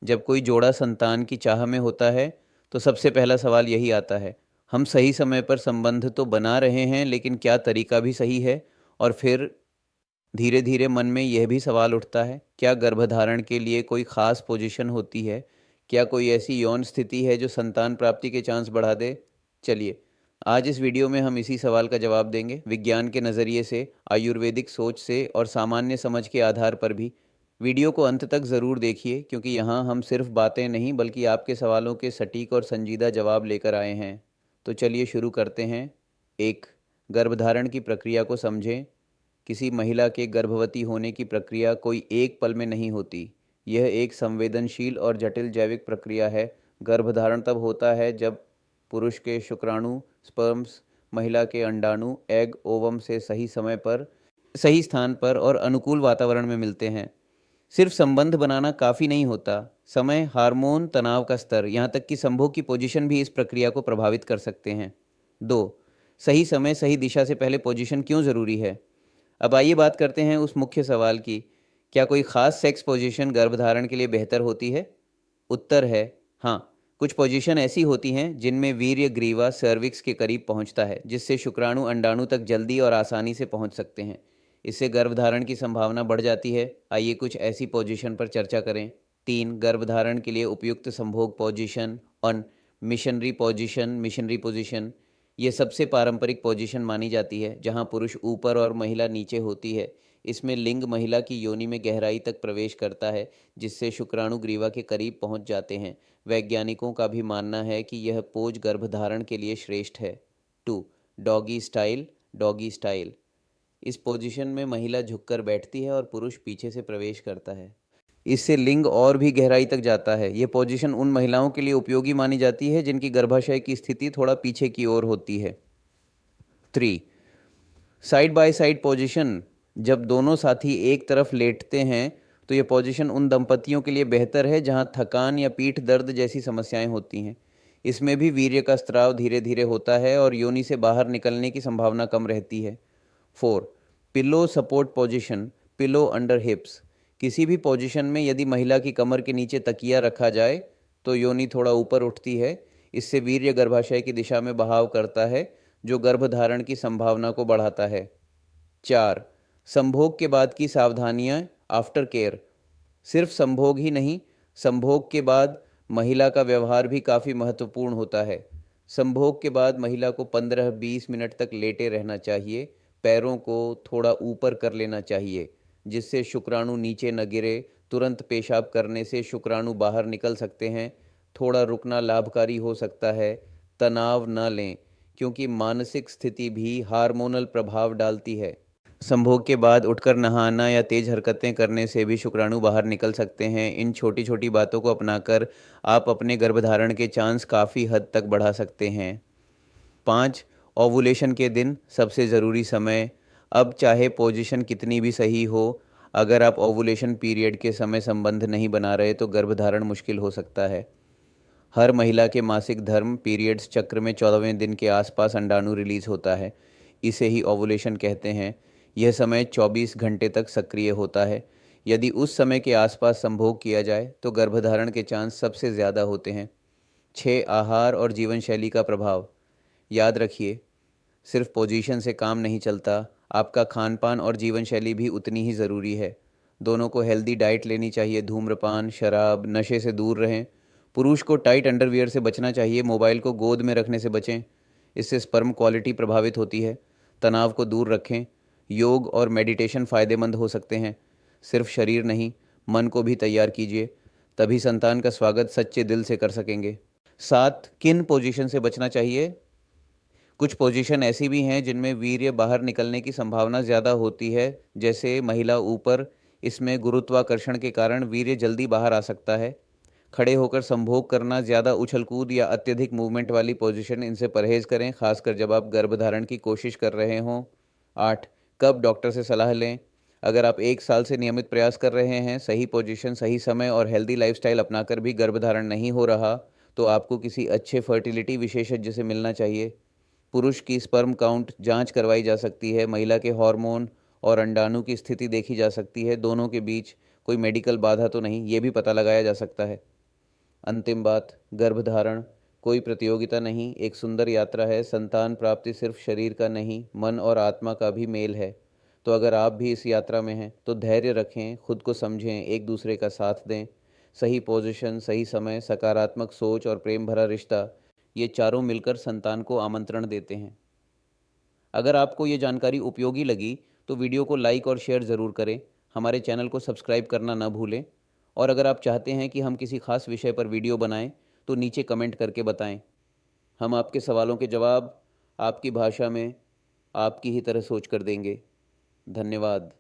जब कोई जोड़ा संतान की चाह में होता है तो सबसे पहला सवाल यही आता है, हम सही समय पर संबंध तो बना रहे हैं, लेकिन क्या तरीका भी सही है? और फिर धीरे धीरे मन में यह भी सवाल उठता है, क्या गर्भधारण के लिए कोई खास पोजीशन होती है? क्या कोई ऐसी यौन स्थिति है जो संतान प्राप्ति के चांस बढ़ा दे? चलिए, आज इस वीडियो में हम इसी सवाल का जवाब देंगे, विज्ञान के नज़रिए से, आयुर्वेदिक सोच से और सामान्य समझ के आधार पर भी। वीडियो को अंत तक ज़रूर देखिए, क्योंकि यहाँ हम सिर्फ बातें नहीं बल्कि आपके सवालों के सटीक और संजीदा जवाब लेकर आए हैं। तो चलिए शुरू करते हैं। एक, गर्भधारण की प्रक्रिया को समझें। किसी महिला के गर्भवती होने की प्रक्रिया कोई एक पल में नहीं होती। यह एक संवेदनशील और जटिल जैविक प्रक्रिया है। गर्भधारण तब होता है जब पुरुष के शुक्राणु, स्पर्म्स, महिला के अंडाणु, एग ओवम से सही समय पर, सही स्थान पर और अनुकूल वातावरण में मिलते हैं। सिर्फ संबंध बनाना काफ़ी नहीं होता। समय, हार्मोन, तनाव का स्तर, यहाँ तक कि संभोग की पोजीशन भी इस प्रक्रिया को प्रभावित कर सकते हैं। दो, सही समय सही दिशा से पहले पोजीशन क्यों ज़रूरी है? अब आइए बात करते हैं उस मुख्य सवाल की, क्या कोई खास सेक्स पोजीशन गर्भधारण के लिए बेहतर होती है? उत्तर है हाँ। कुछ पोजीशन ऐसी होती हैं जिनमें वीर्य ग्रीवा सर्विक्स के करीब पहुंचता है, जिससे शुक्राणु अंडाणु तक जल्दी और आसानी से पहुंच सकते हैं। इससे गर्भधारण की संभावना बढ़ जाती है। आइए कुछ ऐसी पोजीशन पर चर्चा करें। तीन, गर्भधारण के लिए उपयुक्त संभोग पोजीशन और मिशनरी पोजीशन। ये सबसे पारंपरिक पोजीशन मानी जाती है, जहां पुरुष ऊपर और महिला नीचे होती है। इसमें लिंग महिला की योनि में गहराई तक प्रवेश करता है, जिससे शुक्राणु ग्रीवा के करीब पहुंच जाते हैं। वैज्ञानिकों का भी मानना है कि यह पोज गर्भधारण के लिए श्रेष्ठ है। Two, doggy style. इस पोजीशन में महिला झुककर बैठती है और पुरुष पीछे से प्रवेश करता है। इससे लिंग और भी गहराई तक जाता है। ये पोजीशन उन महिलाओं के लिए उपयोगी मानी जाती है जिनकी गर्भाशय की स्थिति थोड़ा पीछे की ओर होती है। Three, side by side position. जब दोनों साथी एक तरफ लेटते हैं तो ये पोजीशन उन दंपतियों के लिए बेहतर है जहां थकान या पीठ दर्द जैसी समस्याएं होती हैं। इसमें भी वीर्य का स्त्राव धीरे धीरे होता है और योनि से बाहर निकलने की संभावना कम रहती है। Four, pillow support position, pillow under हिप्स। किसी भी पोजीशन में यदि महिला की कमर के नीचे तकिया रखा जाए तो योनि थोड़ा ऊपर उठती है। इससे वीर्य गर्भाशय की दिशा में बहाव करता है, जो गर्भधारण की संभावना को बढ़ाता है। चार, संभोग के बाद की सावधानियां, आफ्टर केयर। सिर्फ संभोग ही नहीं, संभोग के बाद महिला का व्यवहार भी काफ़ी महत्वपूर्ण होता है। संभोग के बाद महिला को 15-20 मिनट तक लेटे रहना चाहिए। पैरों को थोड़ा ऊपर कर लेना चाहिए, जिससे शुक्राणु नीचे न गिरे। तुरंत पेशाब करने से शुक्राणु बाहर निकल सकते हैं। थोड़ा रुकना लाभकारी हो सकता है। तनाव न लें, क्योंकि मानसिक स्थिति भी हार्मोनल प्रभाव डालती है। संभोग के बाद उठकर नहाना या तेज हरकतें करने से भी शुक्राणु बाहर निकल सकते हैं। इन छोटी छोटी बातों को अपनाकर आप अपने गर्भधारण के चांस काफ़ी हद तक बढ़ा सकते हैं। पाँच, ओवुलेशन के दिन सबसे ज़रूरी समय। अब चाहे पोजीशन कितनी भी सही हो, अगर आप ओवुलेशन पीरियड के समय संबंध नहीं बना रहे तो गर्भधारण मुश्किल हो सकता है। हर महिला के मासिक धर्म पीरियड्स चक्र में 14वें दिन के आसपास अंडाणु रिलीज होता है। इसे ही ओवुलेशन कहते हैं। यह समय 24 घंटे तक सक्रिय होता है। यदि उस समय के आसपास संभोग किया जाए तो गर्भधारण के चांस सबसे ज़्यादा होते हैं। 6, आहार और जीवन शैली का प्रभाव। याद रखिए, सिर्फ पोजीशन से काम नहीं चलता, आपका खान पान और जीवन शैली भी उतनी ही ज़रूरी है। दोनों को हेल्दी डाइट लेनी चाहिए। धूम्रपान, शराब, नशे से दूर रहें। पुरुष को टाइट अंडरवियर से बचना चाहिए। मोबाइल को गोद में रखने से बचें, इससे स्पर्म क्वालिटी प्रभावित होती है। तनाव को दूर रखें। योग और मेडिटेशन फ़ायदेमंद हो सकते हैं। सिर्फ शरीर नहीं, मन को भी तैयार कीजिए, तभी संतान का स्वागत सच्चे दिल से कर सकेंगे। 7, किन पोजीशन से बचना चाहिए? कुछ पोजीशन ऐसी भी हैं जिनमें वीर्य बाहर निकलने की संभावना ज़्यादा होती है, जैसे महिला ऊपर। इसमें गुरुत्वाकर्षण के कारण वीर्य जल्दी बाहर आ सकता है। खड़े होकर संभोग करना, ज़्यादा उछल कूद या अत्यधिक मूवमेंट वाली पोजीशन, इनसे परहेज़ करें, खासकर जब आप गर्भधारण की कोशिश कर रहे हों। 8, कब डॉक्टर से सलाह लें? अगर आप 1 साल से नियमित प्रयास कर रहे हैं, सही पोजीशन, सही समय और हेल्दी लाइफस्टाइल अपनाकर भी गर्भधारण नहीं हो रहा, तो आपको किसी अच्छे फर्टिलिटी विशेषज्ञ से मिलना चाहिए। पुरुष की स्पर्म काउंट जांच करवाई जा सकती है। महिला के हार्मोन और अंडाणु की स्थिति देखी जा सकती है। दोनों के बीच कोई मेडिकल बाधा तो नहीं, ये भी पता लगाया जा सकता है। अंतिम बात, गर्भधारण कोई प्रतियोगिता नहीं, एक सुंदर यात्रा है। संतान प्राप्ति सिर्फ शरीर का नहीं, मन और आत्मा का भी मेल है। तो अगर आप भी इस यात्रा में हैं तो धैर्य रखें, खुद को समझें, एक दूसरे का साथ दें। सही पोजीशन, सही समय, सकारात्मक सोच और प्रेम भरा रिश्ता, ये चारों मिलकर संतान को आमंत्रण देते हैं। अगर आपको ये जानकारी उपयोगी लगी तो वीडियो को लाइक और शेयर ज़रूर करें। हमारे चैनल को सब्सक्राइब करना ना भूलें। और अगर आप चाहते हैं कि हम किसी खास विषय पर वीडियो बनाएं तो नीचे कमेंट करके बताएं। हम आपके सवालों के जवाब आपकी भाषा में आपकी ही तरह सोच कर देंगे। धन्यवाद।